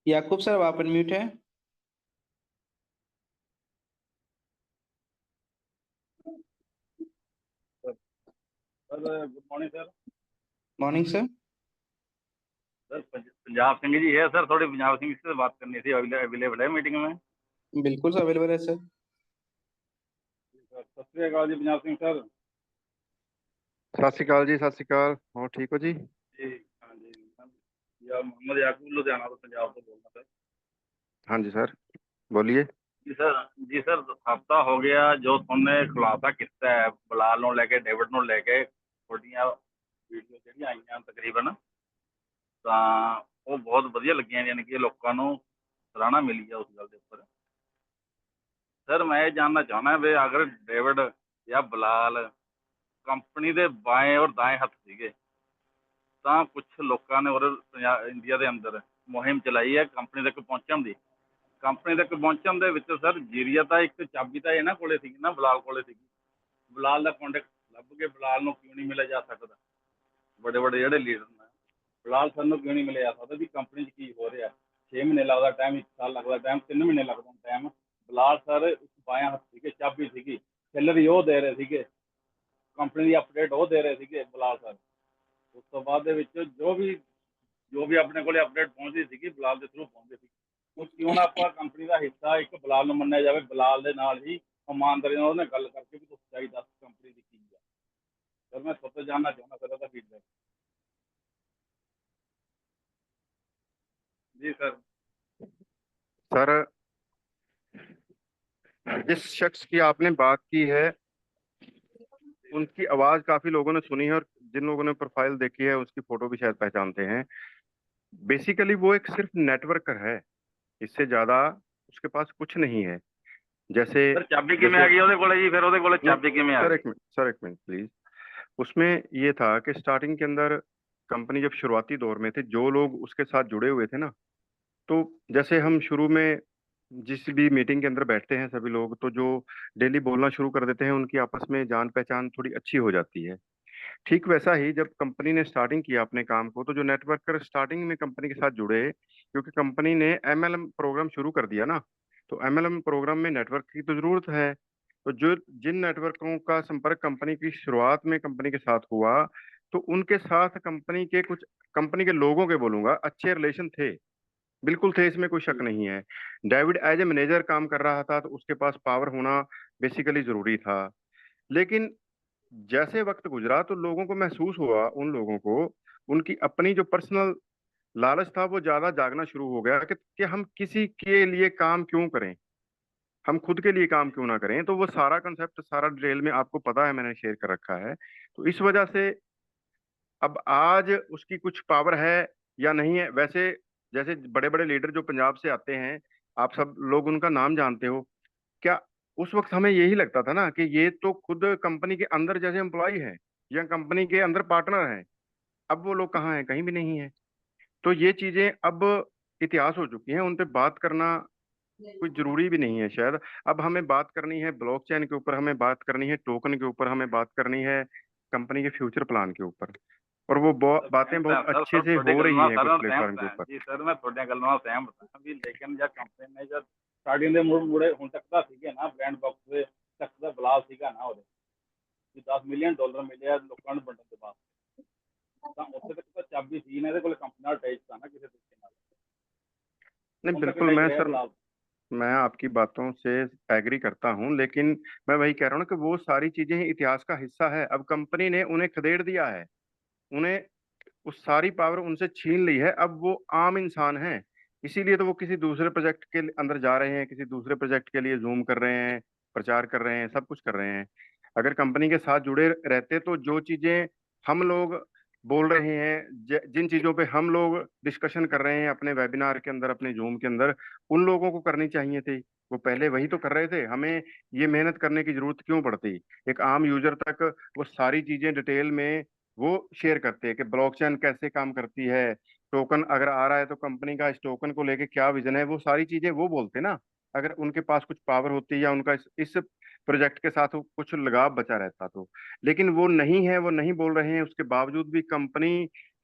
याकूब sir, आप unmute है। Sir good morning sir. Morning sir. Sir Punjab Singh ji है सर, थोड़ी पंजाब सिंह से बात करनी थी, अवेलेबल है मीटिंग में? बिल्कुल सर, अवेलेबल है सर। सर सत श्री अकाल जी पंजाब सिंह सर। सत श्री अकाल जी, सत श्री अकाल। और ठीक हो जी? जी हाँ जी यार, मोहम्मद याकूब लुधियाना तो पंजाब से बोलना सर। हाँ जी सर, बोलिए। जी सर, जी सर, हफ्ता हो गया जो तुमने खुलासा किया है बलाल ਨੂੰ ਲੈ ਕੇ ਡੇਵਿਡ ਨੂੰ ਲੈ ਕੇ ਤੁਹਾਡੀਆਂ ਵੀਡੀਓ ਜਿਹੜੀਆਂ ਆਈਆਂ ਤਕਰੀਬਨ, ਤਾਂ ਉਹ ਬਹੁਤ ਵਧੀਆ ਲੱਗੀਆਂ, ਯਾਨੀ ਕਿ ਲੋਕਾਂ ਨੂੰ ਸਰਾਹਨਾ ਮਿਲੀ ਹੈ ਉਸ ਗੱਲ ਦੇ ਉੱਪਰ। ਸਰ ਮੈਂ ਇਹ ਜਾਣਨਾ ਚਾਹੁੰਦਾ ਵੀ ਅਗਰ ਡੇਵਿਡ ਜਾਂ ਬਲਾਲ ਕੰਪਨੀ ਦੇ ਬਾएं ਔਰ ਦਾएं ਹੱਥ ਸੀਗੇ ਤਾਂ ਕੁਝ ਲੋਕਾਂ ਨੇ ਔਰ ਇੰਡੀਆ ਦੇ ਅੰਦਰ ਮੁਹਿੰਮ ਚਲਾਈ ਹੈ ਕੰਪਨੀ ਤੱਕ ਪਹੁੰਚਣ ਦੀ। ਕੰਪਨੀ ਤੱਕ ਪਹੁੰਚਣ ਦੇ ਵਿੱਚ ਸਰ ਜੀਰੀਆ ਤਾਂ ਇੱਕ ਚਾਬੀ ਤਾਂ ਇਹਨਾਂ ਕੋਲੇ ਸੀਗੀ ਨਾ, ਬਲਾਲ ਕੋਲੇ ਸੀਗੀ। ਬਲਾਲ ਦਾ ਕੰਟੈਕਟ ਲੱਭ ਕੇ ਬਲਾਲ ਨੂੰ ਕਿਉਂ ਨਹੀਂ ਮਿਲਿਆ ਜਾ ਸਕਦਾ? ਵੱਡੇ ਵੱਡੇ ਜਿਹੜੇ ਲੀਡਰ ਨੇ, ਬਲਾਲ ਸਰ ਨੂੰ ਕਿਉਂ ਨਹੀਂ ਮਿਲਿਆ ਜਾ ਸਕਦਾ ਵੀ ਕੰਪਨੀ 'ਚ ਕੀ ਹੋ ਰਿਹਾ? 6 ਮਹੀਨੇ ਲੱਗਦਾ ਟਾਈਮ, 1 ਸਾਲ ਲੱਗਦਾ ਟਾਈਮ, 3 ਮਹੀਨੇ ਲੱਗਦਾ ਟਾਈਮ। ਬਲਾਲ ਸਰ ਬਾਇਆ ਹੱਥ ਸੀਗੇ, ਚਾਬੀ ਸੀਗੀ, ਸੈਲਰੀ ਉਹ ਦੇ ਰਹੇ ਸੀਗੇ, ਕੰਪਨੀ ਦੀ ਅਪਡੇਟ ਉਹ ਦੇ ਰਹੇ ਸੀਗੇ ਬਲਾਲ ਸਰ। ਉਸ ਤੋਂ ਬਾਅਦ ਦੇ ਵਿੱਚ ਜੋ ਵੀ ਆਪਣੇ ਕੋਲੇ ਅਪਡੇਟ ਪਹੁੰਚਦੀ ਸੀਗੀ ਬਲਾਲ ਦੇ ਥਰੂ ਪਹੁੰਚਦੀ ਸੀ। ਉਹ ਕਿਉਂ ਨਾ ਆਪਾਂ ਕੰਪਨੀ ਦਾ ਹਿੱਸਾ ਇੱਕ ਬਲਾਲ ਨੂੰ ਮੰਨਿਆ ਜਾਵੇ, ਬਲਾਲ ਦੇ ਨਾਲ ਹੀ ਇਮਾਨਦਾਰੀ ਨਾਲ ਉਹਨੇ ਗੱਲ ਕਰਕੇ ਵੀ ਤੂੰ ਸੱਚਾਈ ਦੱਸ ਕੰਪਨੀ ਦੀ ਕੀ ਹੈ। ਸਰ ਮੈਂ ਸਭ ਤੋਂ ਜਾਣਨਾ ਚਾਹੁੰਦਾ ਸਰ ਉਹਦਾ ਫੀਡਬैक। जी सर। सर, जिस शख्स की आपने बात की है उनकी आवाज काफी लोगों ने सुनी है, और जिन लोगों ने प्रोफाइल देखी है उसकी फोटो भी शायद पहचानते हैं। बेसिकली वो एक सिर्फ नेटवर्कर है, इससे ज्यादा उसके पास कुछ नहीं है। जैसे सर चाबी किमें जैसे आ गई ਉਹਦੇ ਕੋਲੇ ਜੀ? ਫਿਰ ਉਹਦੇ ਕੋਲੇ नो, ਚਾਬੀ ਕਿਵੇਂ आ सर गई? एक मिनट, सर एक मिनट प्लीज। उसमें ये था कि स्टार्टिंग के अंदर कंपनी जब शुरुआती दौर में थे, जो लोग उसके साथ जुड़े हुए थे ना, तो जैसे हम शुरू में जिस भी मीटिंग के अंदर बैठते हैं सभी लोग, तो जो डेली बोलना शुरू कर देते हैं उनकी आपस में जान पहचान थोड़ी अच्छी हो जाती है। ठीक वैसा ही जब कंपनी ने स्टार्टिंग किया अपने काम को, तो जो नेटवर्कर स्टार्टिंग में कंपनी के साथ जुड़े, क्योंकि कंपनी ने एमएलएम प्रोग्राम शुरू कर दिया ना, तो एमएलएम प्रोग्राम में नेटवर्क की तो जरूरत है। तो जो जिन नेटवर्कों का संपर्क कंपनी की शुरुआत में कंपनी के साथ हुआ, तो उनके साथ कंपनी के कुछ, कंपनी के लोगों के बोलूंगा, अच्छे रिलेशन थे, बिल्कुल थे, इसमें कोई शक नहीं है। डेविड एज ए मैनेजर काम कर रहा था, तो उसके पास पावर होना बेसिकली जरूरी था। लेकिन जैसे वक्त गुजरा तो लोगों को महसूस हुआ, उन लोगों को उनकी अपनी जो पर्सनल लालच था वो ज्यादा जागना शुरू हो गया कि हम किसी के लिए काम क्यों करें, हम खुद के लिए काम क्यों ना करें। तो वो सारा कंसेप्ट, सारा डिटेल में आपको पता है, मैंने शेयर कर रखा है। तो इस वजह से अब आज उसकी कुछ पावर है या नहीं है, वैसे जैसे बड़े बड़े लीडर जो पंजाब से आते हैं, आप सब लोग उनका नाम जानते हो क्या? उस वक्त हमें यही लगता था ना कि ये तो खुद कंपनी के अंदर जैसे एम्प्लॉय है या कंपनी के अंदर पार्टनर है। अब वो लोग कहाँ हैं? कहीं भी नहीं है। तो ये चीजें अब इतिहास हो चुकी हैं, उन पे बात करना कोई जरूरी भी नहीं है शायद। अब हमें बात करनी है ब्लॉकचेन के ऊपर, हमें बात करनी है टोकन के ऊपर, हमें बात करनी है कंपनी के फ्यूचर प्लान के ऊपर, और वो सर बातें सहमत है बहुत सर, अच्छे सर से ਤੁਹਾਡੀ हो ਗੱਲ रही ਨਾਲ हैं कुछ ਸਾਰਾ प्लेटफॉर्म ਸਹਿਮਤ के ਹੈ ऊपर। ਜੀ ਸਰ, ਮੈਂ ਤੁਹਾਡੀਆਂ ਗੱਲਾਂ ਨਾਲ ਸਹਿਮਤ ਹਾਂ ਵੀ ਲੇਕਿਨ ਜਦ ਕੰਪਨੀ ਨੇ ਜਦ ਸਟਾਰਟਿੰਗ ਦੇ ਮੁੜੇ ਹੁਣ ਤੱਕ ਦਾ ਸੀਗੇ ਨਾ ਬ੍ਰਾਂਡ ਬਾਕਸ ਦੇ ਤੱਕ ਦਾ ਬਲਾਲ ਸੀਗਾ ਨਾ ਉਹਦੇ ਵੀ $10 ਮਿਲੀਅਨ ਮਿਲਿਆ ਲੋਕਾਂ ਨੂੰ ਵੰਡਣ ਦੇ ਬਾਅਦ, ਤਾਂ ਉੱਥੇ ਤੱਕ ਤਾਂ ਚਾਬੀ ਸੀ ਨਾ ਇਹਦੇ ਕੋਲ, ਕੰਪਨੀ ਨਾਲ ਅਟੈਚ था ਨਾ ਕਿਸੇ ਤਰੀਕੇ ਨਾਲ, नहीं ਹੁਣ ਤੱਕ बिल्कुल, अटैच मैं ਰਿਹਾ सर, बलाल। मैं आपकी बातों से एग्री करता हूं, लेकिन मैं वही कह रहा हूं ना कि वो सारी चीजें इतिहास का हिस्सा है। अब कंपनी ने उन्हें खदेड़ दिया है, उन्हें उस सारी पावर उनसे छीन ली है। अब वो आम इंसान हैं, इसीलिए तो वो किसी दूसरे प्रोजेक्ट के अंदर जा रहे हैं, किसी दूसरे प्रोजेक्ट के लिए जूम कर रहे हैं, प्रचार कर रहे हैं, सब कुछ कर रहे हैं। अगर कंपनी के साथ जुड़े रहते तो जो चीजें हम लोग बोल रहे हैं, जिन चीजों पे हम लोग डिस्कशन कर रहे हैं अपने वेबिनार के अंदर, अपने जूम के अंदर, उन लोगों को करनी चाहिए थी। वो पहले वही तो कर रहे थे, हमें ये मेहनत करने की जरूरत क्यों पड़ती? एक आम यूजर तक वो सारी चीजें डिटेल में वो शेयर करते हैं कि ब्लॉकचेन कैसे काम करती है, टोकन अगर आ रहा है तो कंपनी का इस टोकन को लेके क्या विजन है, वो सारी चीजें वो बोलते ना। अगर उनके पास कुछ पावर होती या उनका इस प्रोजेक्ट के साथ कुछ लगाव बचा रहता तो। लेकिन वो नहीं है, वो नहीं बोल रहे हैं। उसके बावजूद भी कंपनी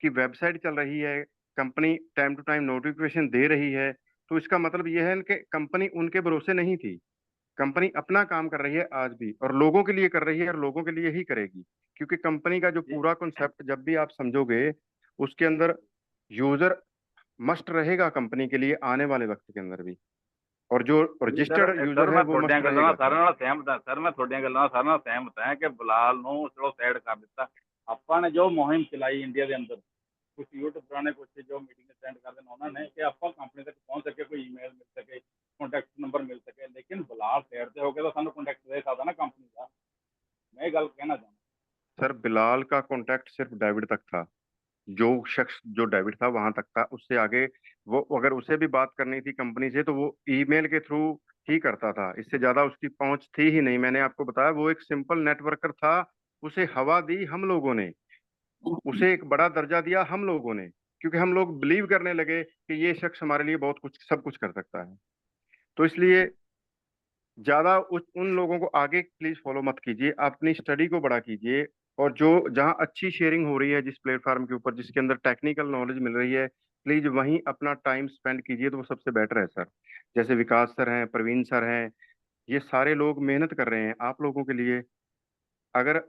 की वेबसाइट चल रही है, company time to time notification दे रही है, तो इसका मतलब यह है कि कंपनी उनके भरोसे नहीं थी। कंपनी अपना काम कर रही है आज भी, और लोगों के लिए कर रही है, और लोगों के लिए ही करेगी। क्योंकि कंपनी का जो जी पूरा कॉन्सेप्ट जब भी आप समझोगे, उसके अंदर यूजर मस्ट रहेगा कंपनी के लिए आने वाले वक्त के अंदर भी, और जो ਜੀ ਸਰ रजिस्टर्ड ਸਰ यूजर है ਮੈਂ वो ਤੁਹਾਡੀਆਂ मस्ट ਗੱਲਾਂ रहेगा ਨਾਲ सर। ਸਾਰਿਆਂ ਨਾਲ ਸਹਿਮਤ ਹਾਂ ਸਰ, ਮੈਂ ਤੁਹਾਡੀਆਂ ਗੱਲਾਂ ਨਾਲ ਸਾਰਿਆਂ ਨਾਲ ਸਹਿਮਤ ਹਾਂ ਕਿ ਬਲਾਲ ਨੂੰ ਚਲੋ ਸਾਈਡ ਕਰ ਦਿੱਤਾ। ਆਪਾਂ ਨੇ ਜੋ ਮੁਹਿੰਮ ਚਲਾਈ ਇੰਡੀਆ ਦੇ ਅੰਦਰ, ਕੁਝ ਯੂਟਿਊਬਰਾਂ ਨੇ, ਕੁਝ ਜੋ ਮੀਟਿੰਗ ਅਟੈਂਡ ਕਰਦੇ ਨੇ ਉਹਨਾਂ ਨੇ, ਕਿ ਆਪਾਂ ਕੰਪਨੀ ਤੱਕ ਪਹੁੰਚ ਸਕੇ, ਕੋਈ ਈਮੇਲ ਮਿਲ ਸਕੇ, ਕੰਟੈਕਟ ਨੰਬਰ ਮਿਲ ਸਕੇ। ਲੇਕਿਨ ਬਲਾਲ ਸਾਈਡ ਤੇ ਹੋ ਕੇ ਤਾਂ ਸਾਨੂੰ ਕੰਟੈਕਟ ਦੇ ਸਕਦਾ ਨਾ ਕੰਪਨੀ ਦਾ। मैं ये गल कहना चाहूँगा। सर बिलाल का कॉन्टैक्ट सिर्फ डेविड तक था, जो शख्स जो डेविड था वहां तक था। उससे आगे वो अगर उसे भी बात करनी थी कंपनी से तो वो ईमेल के थ्रू ही करता था, इससे ज्यादा उसकी पहुंच थी ही नहीं। मैंने आपको बताया वो एक सिंपल नेटवर्कर था। उसे हवा दी हम लोगों ने, उसे एक बड़ा दर्जा दिया हम लोगों ने, क्योंकि हम लोग बिलीव करने लगे कि ये शख्स हमारे लिए बहुत कुछ सब कुछ कर सकता है। तो इसलिए ज्यादा उन लोगों को आगे प्लीज फॉलो मत कीजिए, अपनी स्टडी को बड़ा कीजिए। और जो जहाँ अच्छी शेयरिंग हो रही है जिस प्लेटफॉर्म के ऊपर, जिसके अंदर टेक्निकल नॉलेज मिल रही है, प्लीज वहीं अपना टाइम स्पेंड कीजिए, तो वो सबसे बेटर है सर। जैसे विकास सर हैं, प्रवीण सर हैं, ये सारे लोग मेहनत कर रहे हैं आप लोगों के लिए। अगर